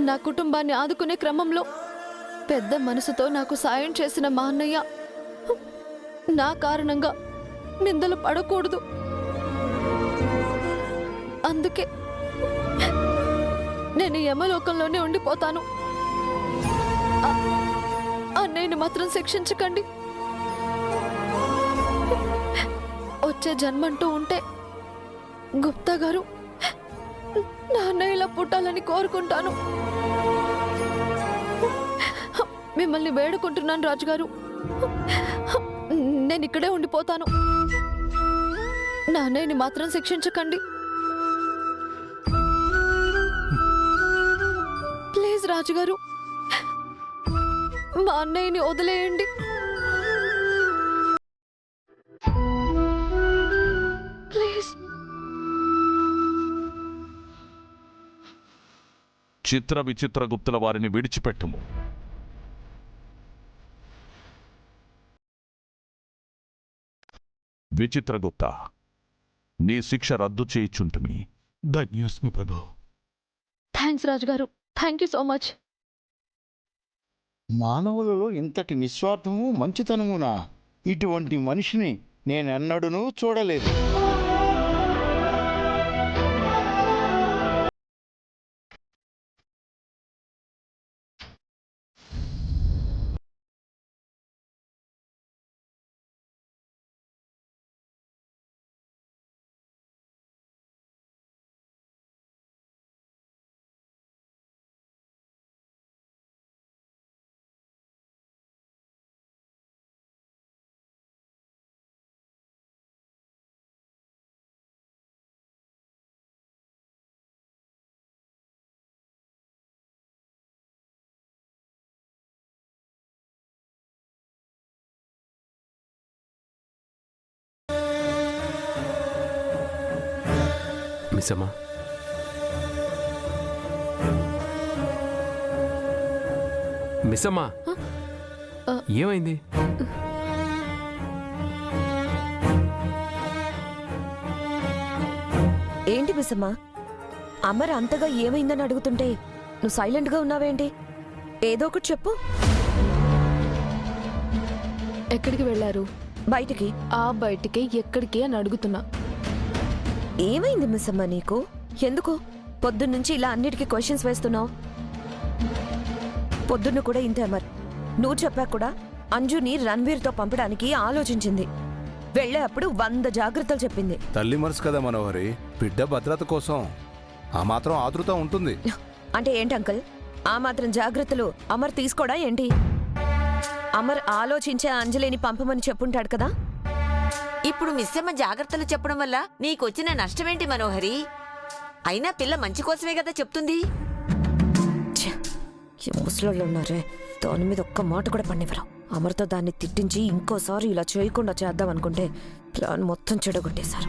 నా కుటుంబాన్ని ఆదుకునే క్రమంలో పెద్ద మనసుతో నాకు సాయం చేసిన మా అన్నయ్య నా కారణంగా నిందలు పడకూడదు. అందుకే నేను యమలోకంలోనే ఉండిపోతాను. అన్నయ్యని మాత్రం శిక్షించకండి. వచ్చే జన్మంటూ ఉంటే గుప్తా గారు నా అన్నయ్యలా పుట్టాలని కోరుకుంటాను. మిమ్మల్ని వేడుకుంటున్నాను రాజుగారు, నేను ఇక్కడే ఉండిపోతాను. నా అన్నయ్యని మాత్రం శిక్షించకండి ప్లీజ్ రాజుగారు, మా అన్నయ్యని వదిలేయండి. ప్లీజ్. చిత్ర విచిత్ర గుప్తుల వారిని విడిచిపెట్టుము. విచిత్రగుప్త, నీ శిక్ష రద్దు చేయిచుంటుమి. ధన్యోస్మి ప్రభు. థ్యాంక్స్ రాజుగారు, థ్యాంక్ యూ సో మచ్. మానవులలో ఇంతటి నిస్వార్థము మంచితనమునా? ఇటువంటి మనిషిని నేనెన్నడూ చూడలేదు. మిస్సమ్మా, మిస్సమ్మా, ఏమైంది? ఏంటి మిస్సమ్మా, అమర్ అంతగా ఏమైందని అడుగుతుంటే నువ్వు సైలెంట్గా ఉన్నావేంటి? ఏదో ఒకటి చెప్పు. ఎక్కడికి వెళ్ళారు? బయటికి. ఆ బయటికి ఎక్కడికి అని అడుగుతున్నా. ఏమైంది మిస్సమ్మా నీకు? ఎందుకు పొద్దున్నుంచి ఇలా అన్నిటికీ క్వశ్చన్స్ వేస్తున్నావు? పొద్దున్న కూడా ఇంతే అమర్. నువ్వు చెప్పా కూడా అంజుని రణ్వీర్తో పంపడానికి ఆలోచించింది. వెళ్లే అప్పుడు 100 జాగ్రత్తలు చెప్పింది. తల్లి మనసు కదా మనోహరి, బిడ్డ భద్రత కోసం ఆ మాత్రం ఆతృత ఉంటుంది. అంటే ఏంటి అంకుల్, ఆ మాత్రం జాగ్రత్తలు అమర్ తీసుకోడా ఏంటి? అమర్ ఆలోచించే అంజలిని పంపమని చెప్పుంటాడు కదా. ఇప్పుడు మిస్సమ్మ జాగ్రత్తలు చెప్పడం వల్ల నీకొచ్చిన నష్టమేంటి మనోహరి? అయినా పిల్ల మంచి కోసమే కదా చెప్తుంది. ముసలోళ్ళు ఉన్నారే, దాని మీద ఒక్క మాట కూడా పన్నివ్వరు. అమర్తో దాన్ని తిట్టించి ఇంకోసారి ఇలా చేయకుండా చేద్దాం అనుకుంటే ప్లాన్ మొత్తం చెడగొట్టేశారు.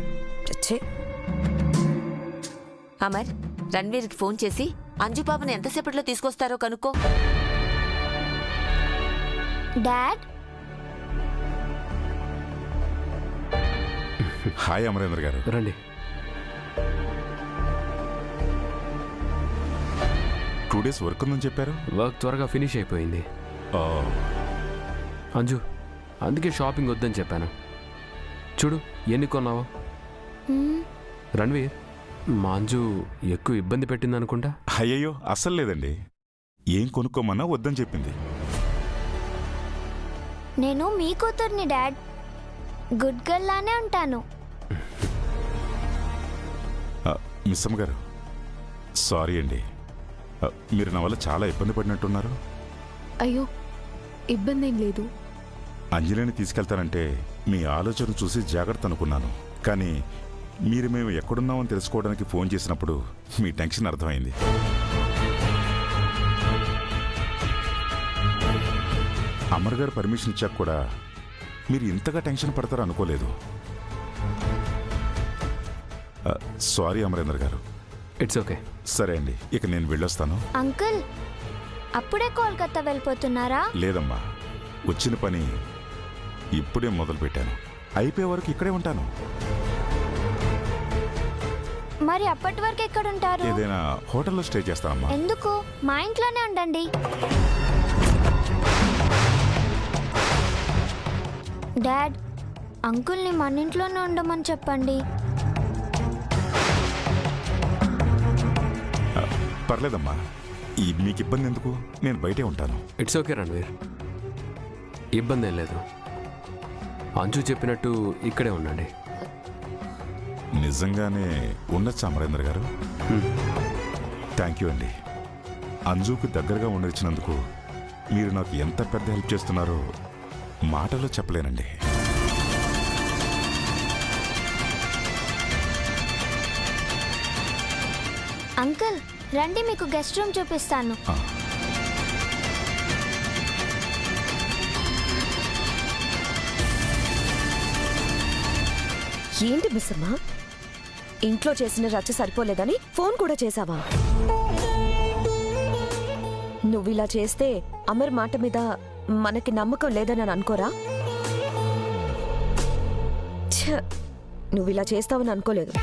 అమర్, రణ్వీర్కి ఫోన్ చేసి అంజు పాపను ఎంతసేపట్లో తీసుకొస్తారో కనుక్కో. డాడ్, హాయ్ అమరేంద్ర గారు. రండి. 2 days వర్క్ ఉందని చెప్పారు. వర్క్ త్వరగా ఫినిష్ అయిపోయింది. అంజు, అందుకే షాపింగ్ వద్దని చెప్పాను. చూడు ఎన్ని కొన్నావో. రణ్వీర్, మా అంజు ఎక్కువ ఇబ్బంది పెట్టింది అనుకుంటా. అయ్యయ్యో, అస్సలు లేదండి. ఏం కొనుక్కోమన్నా వద్దని చెప్పింది. నేను మీ కూతుర్ని డాడ్, గుడ్ గర్ల్ లానే ఉంటాను. మిస్సమ్మ గారు, సారీ అండి. మీరు నా వల్ల చాలా ఇబ్బంది పడినట్టున్నారు. అయ్యో, ఇబ్బంది ఏం లేదు. అంజలిని తీసుకెళ్తానంటే మీ ఆలోచన చూసి జాగ్రత్త అనుకున్నాను. కానీ మీరు మేము ఎక్కడున్నామని తెలుసుకోవడానికి ఫోన్ చేసినప్పుడు మీ టెన్షన్ అర్థమైంది. అమర్ గారు పర్మిషన్ ఇచ్చాక కూడా మీరు ఇంతగా టెన్షన్ పడతారు అనుకోలేదు. సారీ అమరేంద్ర గారు. It's okay. సరే అండి, ఇక నేను వెళ్ళొస్తాను. అంకుల్, అప్పుడే కోల్కతా వెళ్ళిపోతున్నారా? లేదమ్మా, వచ్చిన పని ఇప్పుడే మొదలు పెట్టాను. అయిపోయే వరకు ఇక్కడే ఉంటాను. మరి అప్పటి వరకు ఎక్కడ ఉంటారు? ఏదైనా హోటల్లో స్టే చేస్తానమ్మా. ఎందుకు? మా ఇంట్లోనే ఉండండి. డాడ్, అంకుల్ని మన ఇంట్లోనే ఉండమని చెప్పండి. పర్లేదమ్మా, మీకు ఇబ్బంది ఎందుకు? నేను బయటే ఉంటాను. ఇట్స్ ఓకే రణ్వీర్, ఇబ్బంది ఏం లేదు. అంజు చెప్పినట్టు ఇక్కడే ఉండండి. నిజంగానే ఉండొచ్చా అమరేంద్ర గారు? థ్యాంక్ యూ అండి. అంజుకు దగ్గరగా ఉండొచ్చినందుకు మీరు నాకు ఎంత పెద్ద హెల్ప్ చేస్తున్నారో మాటలో చెప్పలేనండి. అంకుల్ రండి, మీకు గెస్ట్ రూమ్ చూపిస్తాను. ఏంటి మిస్సమ్మ, ఇంట్లో చేసిన రచ్చ సరిపోలేదని ఫోన్ కూడా చేసావా? నువ్విలా చేస్తే అమర్ మాట మీద మనకి నమ్మకం లేదని అనుకోరా? ఛ, నువ్విలా చేస్తావని అనుకోలేదు.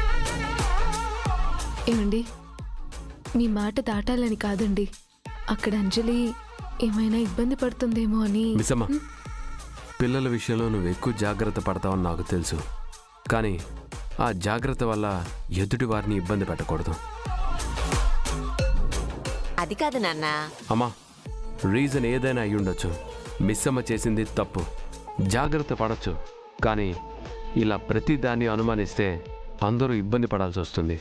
ఏమండి, మీ మాట దాటాలని కాదండి, అక్కడ అంజలి ఏమైనా ఇబ్బంది పడుతుందేమో అని. మిస్సమ్మ, పిల్లల విషయంలో నువ్వు ఎక్కువ జాగ్రత్త పడతావని నాకు తెలుసు, కానీ ఆ జాగ్రత్త వల్ల ఎదుటి వారిని ఇబ్బంది పెట్టకూడదు. అది కాదు నాన్న. అమ్మా, రీజన్ ఏదైనా అయి ఉండొచ్చు. మిస్సమ్మ చేసింది తప్పు, జాగ్రత్త పడచ్చు. కానీ ఇలా ప్రతిదాన్ని అనుమానిస్తే అందరూ ఇబ్బంది పడాల్సి వస్తుంది.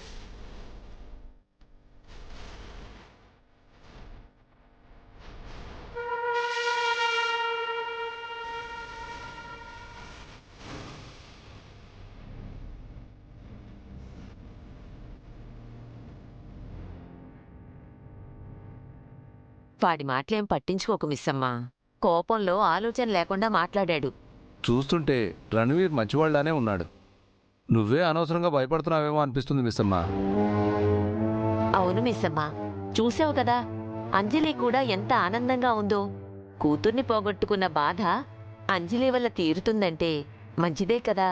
వాడి మాటలేం పట్టించుకోకు మిస్సమ్మ. కోపంలో ఆలోచన లేకుండా మాట్లాడాడు. చూస్తుంటే రణవీర్ మంచివాళ్లానే ఉన్నాడు. నువ్వే అనవసరంగా భయపడుతున్నావేమో అనిపిస్తుంది మిస్సమ్మ. అవును మిస్సమ్మ, చూసావు కదా అంజలి కూడా ఎంత ఆనందంగా ఉందో. కూతుర్ని పోగొట్టుకున్న బాధ అంజలి వల్ల తీరుతుందంటే మంచిదే కదా.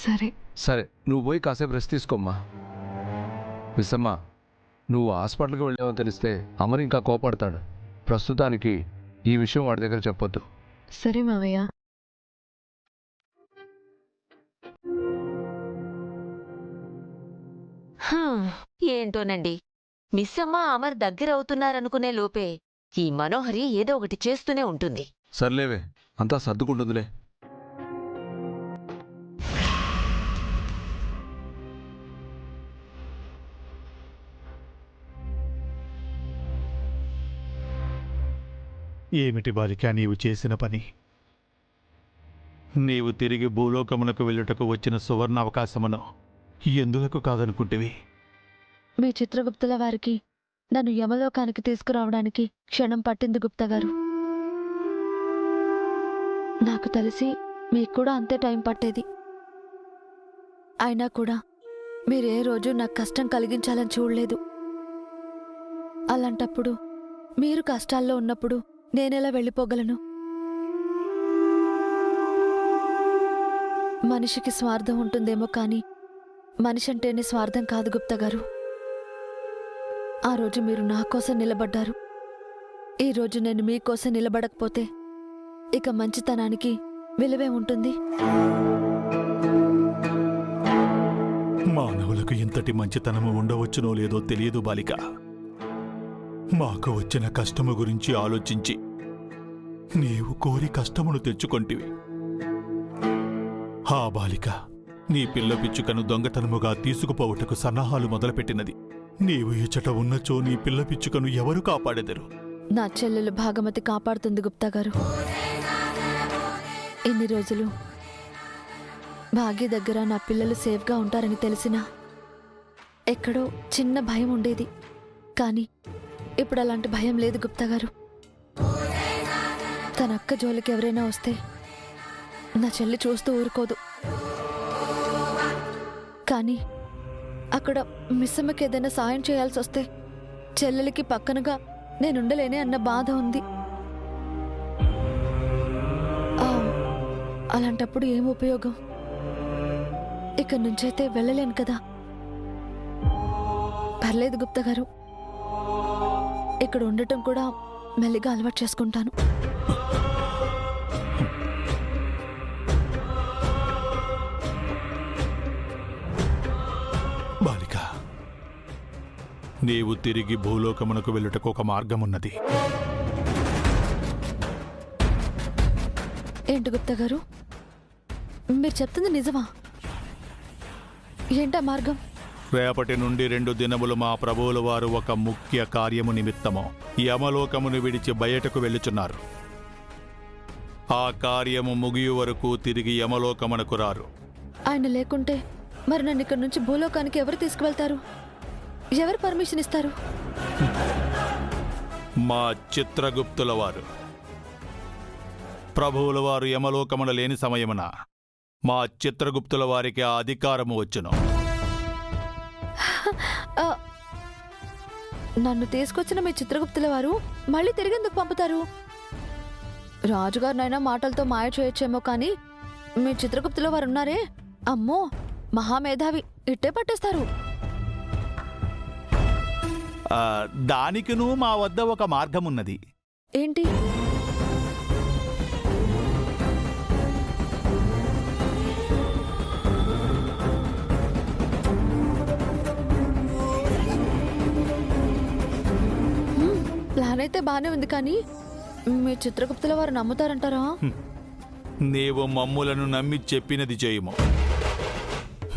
సరే సరే, నువ్వు పోయి కాసేపు రెస్ట్ తీసుకోమ్మా. మిస్సమ్మ, నువ్వు హాస్పిటల్కి వెళ్ళావని తెలిస్తే అమర్ ఇంకా కోపడతాడు. ప్రస్తుతానికి ఈ విషయం వాడి దగ్గర చెప్పొద్దు. సరే మావయ్య. ఏంటోనండి, మిస్సమ్మ అమర్ దగ్గర అవుతున్నారనుకునే లోపే ఈ మనోహరి ఏదో ఒకటి చేస్తూనే ఉంటుంది. సర్లేవే, అంతా సర్దుకుంటుందిలే. ఏమిటి బాలిక నీవు చేసిన పని? నీవు తిరిగి భూలోకమునకు వెళ్ళుటకు వచ్చిన సువర్ణ అవకాశమును ఎందులకు కాదనుకుంటివి? మీ చిత్రగుప్తుల వారికి నన్ను యమలోకానికి తీసుకురావడానికి క్షణం పట్టింది గుప్తా గారు. నాకు తెలిసి మీకు కూడా అంతే టైం పట్టేది. అయినా కూడా మీరే రోజు నాకు కష్టం కలిగించాలని చూడలేదు. అలాంటప్పుడు మీరు కష్టాల్లో ఉన్నప్పుడు నేనెలా వెళ్ళిపోగలను? మనిషికి స్వార్థం ఉంటుందేమో కానీ మనిషి అంటేనే స్వార్థం కాదు గుప్తా గారు. ఆ రోజు మీరు నా కోసం నిలబడ్డారు. ఈరోజు నేను మీకోసం నిలబడకపోతే ఇక మంచితనానికి విలువే ఉంటుంది? మానవులకు ఇంతటి మంచితనము ఉండవచ్చునో లేదో తెలియదు బాలిక. మాకు వచ్చిన కష్టము గురించి ఆలోచించి నీవు కోరి కష్టమును తెచ్చుకొంటివి. ఆ బాలిక నీ పిల్ల పిచ్చుకను దొంగతనముగా తీసుకుపోవుటకు సన్నాహాలు మొదలుపెట్టినది. నీవు ఇచ్చట ఉన్నచో నీ పిల్ల పిచ్చుకను ఎవరు కాపాడెదరు? నా చెల్లెలు భాగమతి కాపాడుతుంది గుప్తా గారు. ఇన్ని రోజులు భాగ్య దగ్గర నా పిల్లలు సేఫ్గా ఉంటారని తెలిసినా ఎక్కడో చిన్న భయం ఉండేది. కానీ ఇప్పుడు అలాంటి భయం లేదు గుప్తా గారు. తన అక్క జోలికి ఎవరైనా వస్తే నా చెల్లి చూస్తూ ఊరుకోదు. కానీ అక్కడ మిస్సమ్మకి ఏదైనా సాయం చేయాల్సి వస్తే చెల్లెలికి పక్కనగా నేనుండలేనే అన్న బాధ ఉంది. అలాంటప్పుడు ఏం ఉపయోగం? ఇక్కడి నుంచైతే వెళ్ళలేను కదా. పర్లేదు గుప్తా గారు, ఇక్కడ ఉండటం కూడా మెల్లిగా అలవాటు చేసుకుంటాను. బాలిక, నీవు తిరిగి భూలోకమునకు వెళ్ళుటకు ఒక మార్గమున్నది. ఏంటి గుప్తా గారు, మీరు చెప్తుంది నిజమా? ఏంటా మార్గం? రేపటి నుండి 2 దినములు మా ప్రభువుల వారు ఒక ముఖ్య కార్యము నిమిత్తము యమలోకమును విడిచి బయటకు వెళ్ళుచున్నారు. ఆ కార్యము ముగియు వరకు తిరిగి యమలోకమునకు రారు. ఆయన లేకుంటే మరి నన్ను ఇక్కడ నుంచి భూలోకానికి ఎవరు తీసుకువెళ్తారు? ఎవరు పర్మిషన్ ఇస్తారు? మా చిత్రగుప్తుల వారు. ప్రభువుల వారు యమలోకమున లేని సమయమున మా చిత్రగుప్తుల వారికి ఆ అధికారము వచ్చును. ఆ, నన్ను తీసుకొచ్చిన మీ చిత్రగుప్తుల వారు మళ్ళీ తిరిగేందుకు పంపుతారు? రాజుగారినైనా మాటలతో మాయ చేయొచ్చేమో కానీ మీ చిత్రగుప్తుల వారు ఉన్నారే, అమ్మో మహామేధావి, ఇట్టే పట్టేస్తారు. దానికిను మా వద్ద ఒక మార్గమున్నది. ఏంటి? ప్లాన్ అయితే బానే ఉంది కానీ మీ చిత్రగుప్తుల వారు నమ్ముతారంటారా? నీవు మమ్ములను నమ్మి చెప్పినది చేయుము.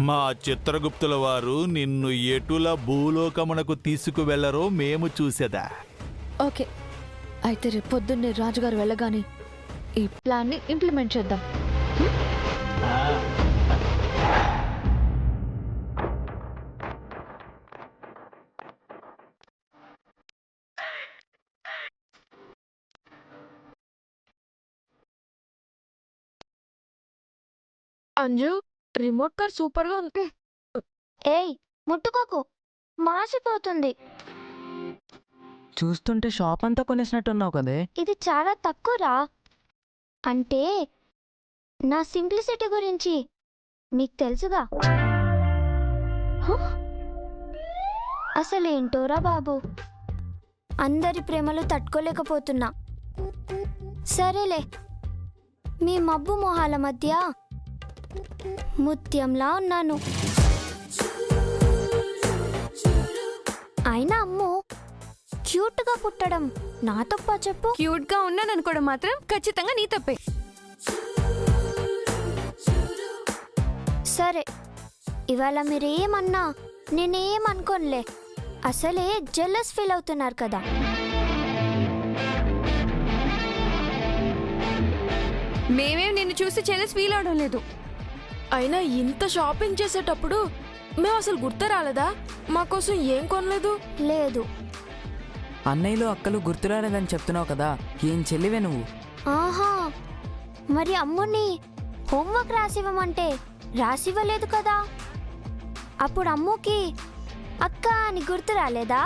మా చిత్రగుప్తుల వారు నిన్ను ఎటుల భూలోకమునకు తీసుకువెళ్లరో మేము చూసేదా. ఓకే, అయితే రేపు పొద్దున్నే రాజుగారు వెళ్ళగానే ఈ ప్లాన్ని ఇంప్లిమెంట్ చేద్దాం. అంజు, రిమోట్ కార్ సూపర్ గా ఉంది. ఏయ్ ముట్టుకోకు, మాసిపోతుంది. చూస్తుంటే షాప్ అంతా కొనేసినట్టున్నావు కదే. ఇది చాలా తక్కువరా. అంటే నా సింప్లిసిటీ గురించి నీకు తెలుసుగా. అసలేంటోరా బాబు, అందరి ప్రేమలు తట్టుకోలేకపోతున్నా. సరేలే, మీ మబ్బు మొహాల మధ్య ముత్యంలా ఉన్నాను. అయినా అమ్ము క్యూట్గా పుట్టడం నా తప్ప చెప్పు? క్యూట్ గా ఉన్నాను అనుకోవడం మాత్రం ఖచ్చితంగా నీ తప్పే. సరే, ఇవాళ మీరేమన్నా నేనేమనుకోనులే. అసలే జెల్లస్ ఫీల్ అవుతున్నారు కదా. మేమేం నిన్ను చూసి చెల్లెస్ ఫీల్ అవడం లేదు. అయినా ఇంత షాపింగ్ చేసేటప్పుడు మేము అసలు గుర్తు రాలేదా? మా కోసం ఏం కొనలేదు? లేదు. అన్నయ్యలు అక్కలు గుర్తురాలేదని చెప్తున్నావు కదా, ఏం చెల్లివే నువ్వు? ఆహా, మరి అమ్ముని హోంవర్క్ రాసివ్వమంటే రాసివ్వలేదు కదా. అప్పుడు అమ్ముకి అక్క అని గుర్తు రాలేదా?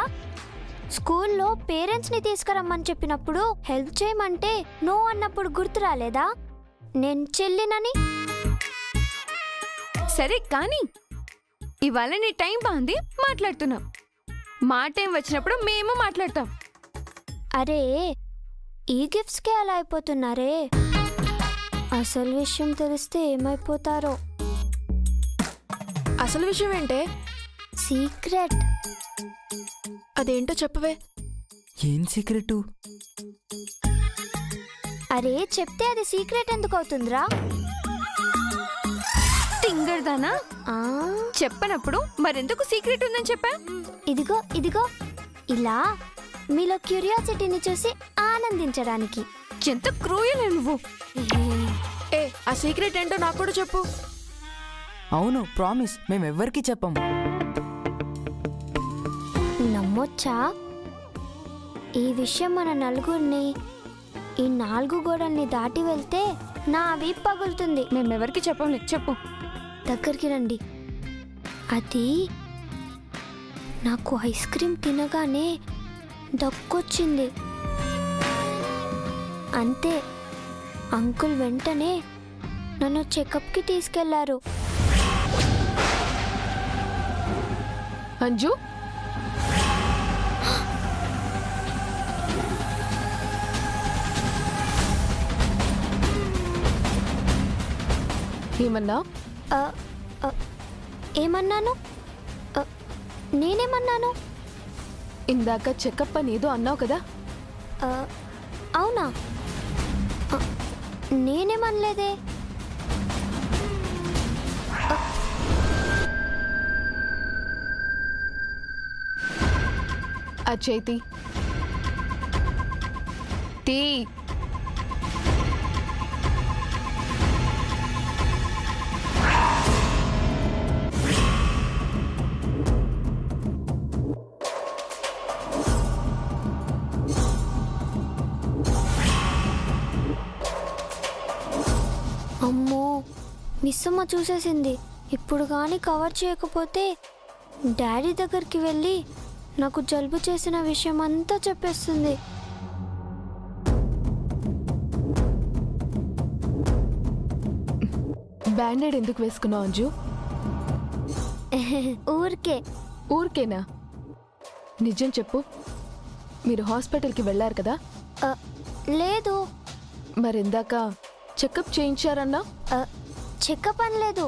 స్కూల్లో పేరెంట్స్ని తీసుకురమ్మని చెప్పినప్పుడు హెల్ప్ చేయమంటే నో అన్నప్పుడు గుర్తు రాలేదా నేను చెల్లినని? సరే కానీ ఇవాళ నీ టైం బాగుంది, మాట్లాడుతున్నాం. మా టైం వచ్చినప్పుడు మేము మాట్లాడతాం. అరే, ఈ గిఫ్ట్స్కే అలా అయిపోతున్నారే. అసలు విషయం తెలిస్తే ఏమైపోతారో. అసలు విషయం ఏంటే? సీక్రెట్. అదేంటో చెప్పవే. ఏం సీక్రెట్? అరే చెప్తే అది సీక్రెట్ ఎందుకు అవుతుందిరా? తింగర్దానా, ఆ, చెప్పనప్పుడు మరెందుకు సీక్రెట్ ఉందని చెప్పా? ఇదిగో ఇదిగో, ఇలా మీలో క్యూరియాసిటీని చూసి ఆనందించడానికి. ఎంత క్రూయలే నువ్వు. ఏ, ఆ సీక్రెట్ ఏంటో నాకు కూడా చెప్పు. అవును, ప్రామిస్, మేమెవ్వరికి చెప్పము. నమ్మొచ్చా? ఈ విషయం మన నలుగురిని, ఈ 4 గోడల్ని దాటి వెళ్తే నా వీపు పగులుతుంది. మేమెవరికి చెప్పంలే, చెప్పు. దగ్గరికి రండి. అది నాకు ఐస్ క్రీమ్ తినగానే దగ్గొచ్చింది. అంతే, అంకుల్ వెంటనే నన్ను చెకప్కి తీసుకెళ్లారు. అంజు, ఏమన్నా? ఆ, ఆ, ఏమన్నాను? ఆ, నేనేమన్నాను? ఇందాక చెకప్ అని ఏదో అన్నావు కదా. ఆ, అవునా? ఆ, నేనేమనలేదే. ఆ చేతి తీ. అమ్మో, మిస్ అమ్మ చూసేసింది. ఇప్పుడు కానీ కవర్ చేయకపోతే డాడీ దగ్గరికి వెళ్ళి నాకు జలుబు చేసిన విషయం అంతా చెప్పేస్తుంది. బ్యాండేడ్ ఎందుకు వేసుకున్నావు అంజు? ఊరికే. ఊరికేనా? నిజం చెప్పు, మీరు హాస్పిటల్కి వెళ్ళారు కదా? ఆ, లేదు. మరిందాక చెకప్ చేయించారన్నా? ఆ, చెకప్ అనలేదు,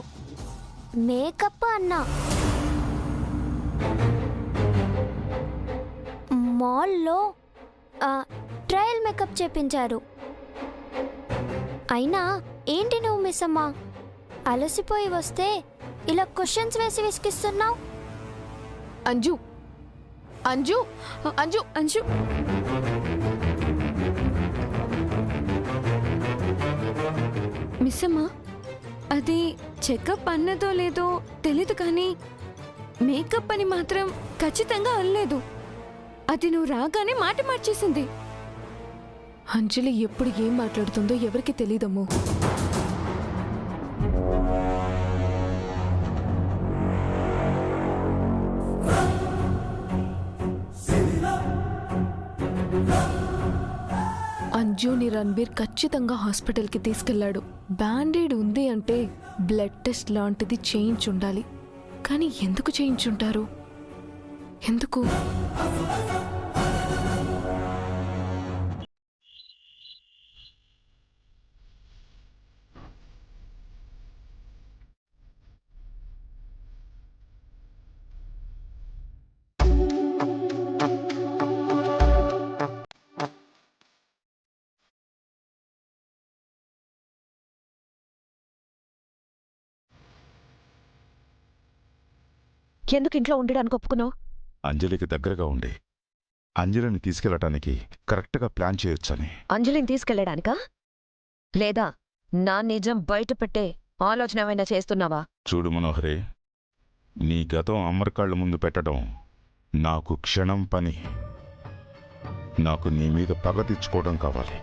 మేకప్ అన్నా. మాల్లో ట్రయల్ మేకప్ చేపించారు. అయినా ఏంటి నువ్వు మిస్ అమ్మా, అలసిపోయి వస్తే ఇలా క్వశ్చన్స్ వేసి విసిగిస్తున్నావు? అంజు, అంజు, అంజు, అంజు. మిస్ అమ్మా, అది చెకప్ అన్నదో లేదో తెలీదు కానీ మేకప్ అని మాత్రం ఖచ్చితంగా అనలేదు. అది నువ్వు రాగానే మాట మార్చేసింది. అంజలి ఎప్పుడు ఏం మాట్లాడుతుందో ఎవరికి తెలీదమ్మో. అంజుని రణబీర్ ఖచ్చితంగా హాస్పిటల్కి తీసుకెళ్లాడు. బ్యాండేడ్ ఉంది అంటే బ్లడ్ టెస్ట్ లాంటిది చేయించుండాలి. కానీ ఎందుకు చేయించుంటారు? ఎందుకు? ఎందుకు ఇంట్లో ఉండడానికి ఒప్పుకున్నావు? అంజలికి దగ్గరగా ఉండి అంజలిని తీసుకెళ్ళటానికి కరెక్ట్గా ప్లాన్ చేయొచ్చని. అంజలిని తీసుకెళ్లడానికా? లేదా నా నిజం బయట పెట్టే ఆలోచన ఏమైనా చేస్తున్నావా? చూడు మనోహరే, నీ గతం అమర్ కళ్ళ ముందు పెట్టడం నాకు క్షణం పని. నాకు నీ మీద పగ తెచ్చుకోవడం కావాలి,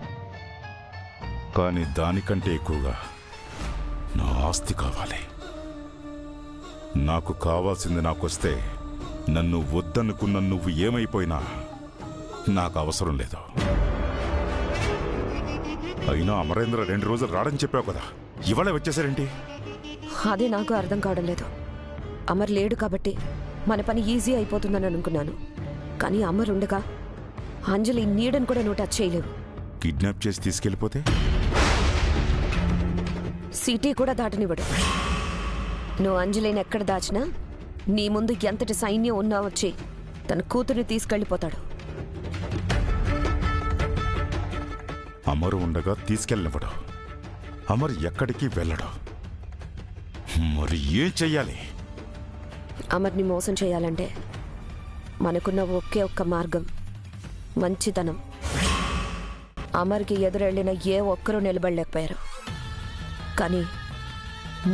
కానీ దానికంటే ఎక్కువగా నా ఆస్తి కావాలి. నాకు కావాల్సింది నాకొస్తే నన్ను వద్దనుకున్న నువ్వు ఏమైపోయినా నాకు అవసరం లేదు. అయినా అమరేంద్ర 2 రోజులు రాడని చెప్పావు కదా, ఇవాళ వచ్చేసారేంటి? అదే నాకు అర్థం కావడం లేదు. అమర్ లేడు కాబట్టి మన పని ఈజీ అయిపోతుందని అనుకున్నాను. కానీ అమర్ ఉండగా అంజలి నీడని కూడా నువ్వు టచ్ చేయలేవు. కిడ్నాప్ చేసి తీసుకెళ్ళిపోతే? సిటీ కూడా దాటనివ్వడు. నువ్వు అంజలిని ఎక్కడ దాచినా నీ ముందు ఎంతటి సైన్యం ఉన్నా వచ్చి తన కూతుర్ని తీసుకెళ్ళిపోతాడు. అమరు ఉండగా తీసుకెళ్ళనివ్వడు. అమర్ ఎక్కడికి వెళ్ళడు. మరి ఏం చెయ్యాలి? అమర్ని మోసం చేయాలంటే మనకున్న ఒకే ఒక్క మార్గం మంచితనం. అమర్కి ఎదురెళ్ళిన ఏ ఒక్కరూ నిలబడలేకపోయారు. కానీ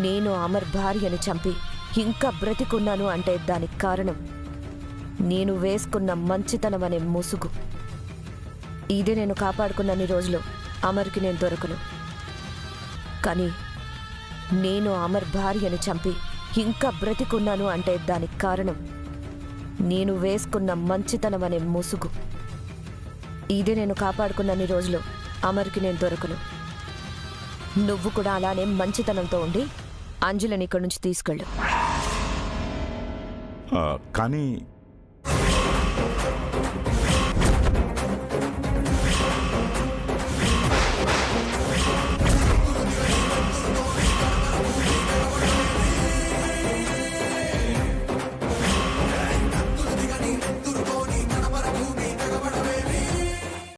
నేను అమర్ భార్యని చంపి ఇంకా బ్రతికున్నాను అంటే దానికి కారణం నేను వేసుకున్న మంచితనం అనే ముసుగు. ఇదే నేను కాపాడుకున్నన్ని రోజులు అమర్కి నేను దొరకను. కానీ నేను అమర్ భార్యని చంపి ఇంకా బ్రతికున్నాను అంటే దానికి కారణం నేను వేసుకున్న మంచితనం అనే ముసుగు. ఇదే నేను కాపాడుకున్నన్ని రోజులు అమర్కి నేను దొరకను. నువ్వు కూడా అలానే మంచితనంతో ఉండి అంజలిని ఇక్కడి నుంచి తీసుకెళ్ళు. కానీ